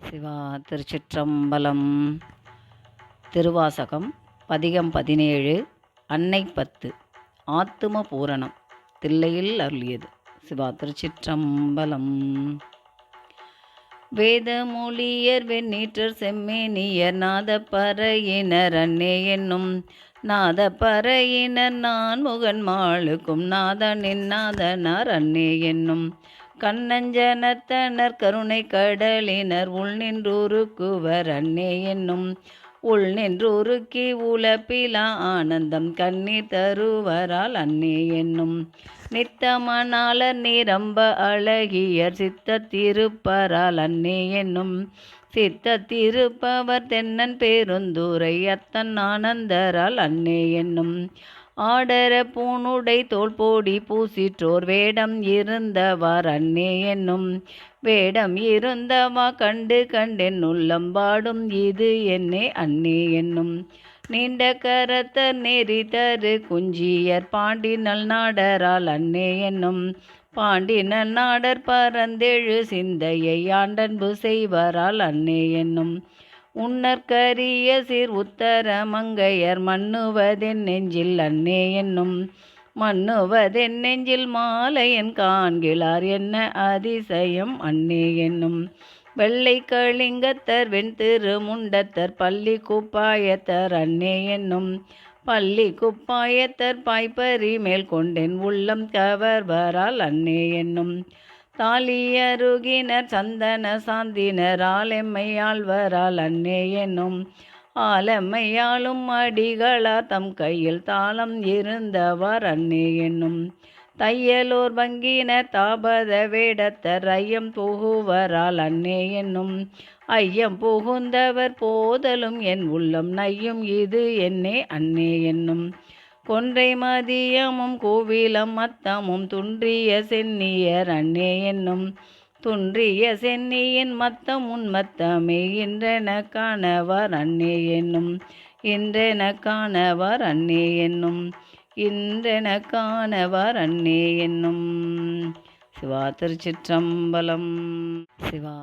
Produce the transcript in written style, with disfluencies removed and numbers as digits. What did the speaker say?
சிவா திருச்சிற்றம்பலம். திருவாசகம் பதிகம் 17 அன்னை 10 ஆத்தும பூரணம் தில்லையில் அருளியது. சிவா திருச்சிற்றம்பலம். வேதமொழியர் வெண்ணீற்றர் செம்மேனியர் நாதப்பறையினர் அன்னே என்னும் நாதப்பறையினர் நான் முகன் மாளுக்கும் நாதனின் நாதனார் அன்னே என்னும் கண்ணஞ்சனத்தனர் கருணை கடலினர் உள் நின்றுருக்குவர் அன்னே என்னும் உள் நின்றுருக்கி உலப்பிலா ஆனந்தம் கண்ணீர் தருவரால் அன்னே என்னும் நித்தமனாளர் நிரம்ப அழகியர் சித்தத்திருப்பரால் அன்னே என்னும் சித்தத்திருப்பவர் தென்னன் பேருந்துரை அத்தன் ஆனந்தரால் அன்னே என்னும் ஆடர பூணுடை தோல் போடி பூசிற்றோர் வேடம் இருந்தவார் அன்னே என்னும் வேடம் இருந்தவா கண்டு கண்டென் உள்ளம் பாடும் இது என்னே அன்னே என்னும் நீண்ட கரத்தர் நெறி தரு குஞ்சியர் பாண்டினல் நாடரால் அன்னே என்னும் பாண்டினல் நாடர் பரந்தெழு சிந்தையை ஆண்டன்பு செய்வரால் அன்னே என்னும் உன்னற்கரிய சீர் உத்தர மங்கையர் மன்னுவதென் நெஞ்சில் அன்னே என்னும் மன்னுவதென் நெஞ்சில் மாலையன் காண்கிலார் என்ன அதிசயம் அன்னே என்னும் வெள்ளை கலிங்கத்தர் வெண்திரு முண்டத்தர் பள்ளி குப்பாயத்தர் அன்னே என்னும் பள்ளி குப்பாயத்தர் பாய்பறி மேல் கொண்டென் உள்ளம் கவர்வரால் அன்னே என்னும் தாலியருகினர் சந்தன சாந்தினர் ஆலெம்மையாழ்வரால் அன்னே என்னும் ஆலெம்மையாளும் அடிகளார் தம் கையில் தாளம் இருந்தவார் அன்னே என்னும் தையலோர் வங்கினர் தாபத வேடத்தர் ஐயம் புகுவரால் அன்னே என்னும் ஐயம் புகுந்தவர் போதலும் என் உள்ளம் நையும் இது என்னே அன்னே என்னும் கொன்றை மதியமும் கோவிலம் மத்தமும் துன்றிய சென்னியர் அன்னே என்னும் துன்றிய சென்னியின் மத்தம் உன்மத்தமே இன்றென காணவார் அன்னே என்னும் இன்றென காணவார் அன்னே என்னும் இன்றென காணவார் அன்னே என்னும். சிவா திருச்சிற்றம்பலம். சிவா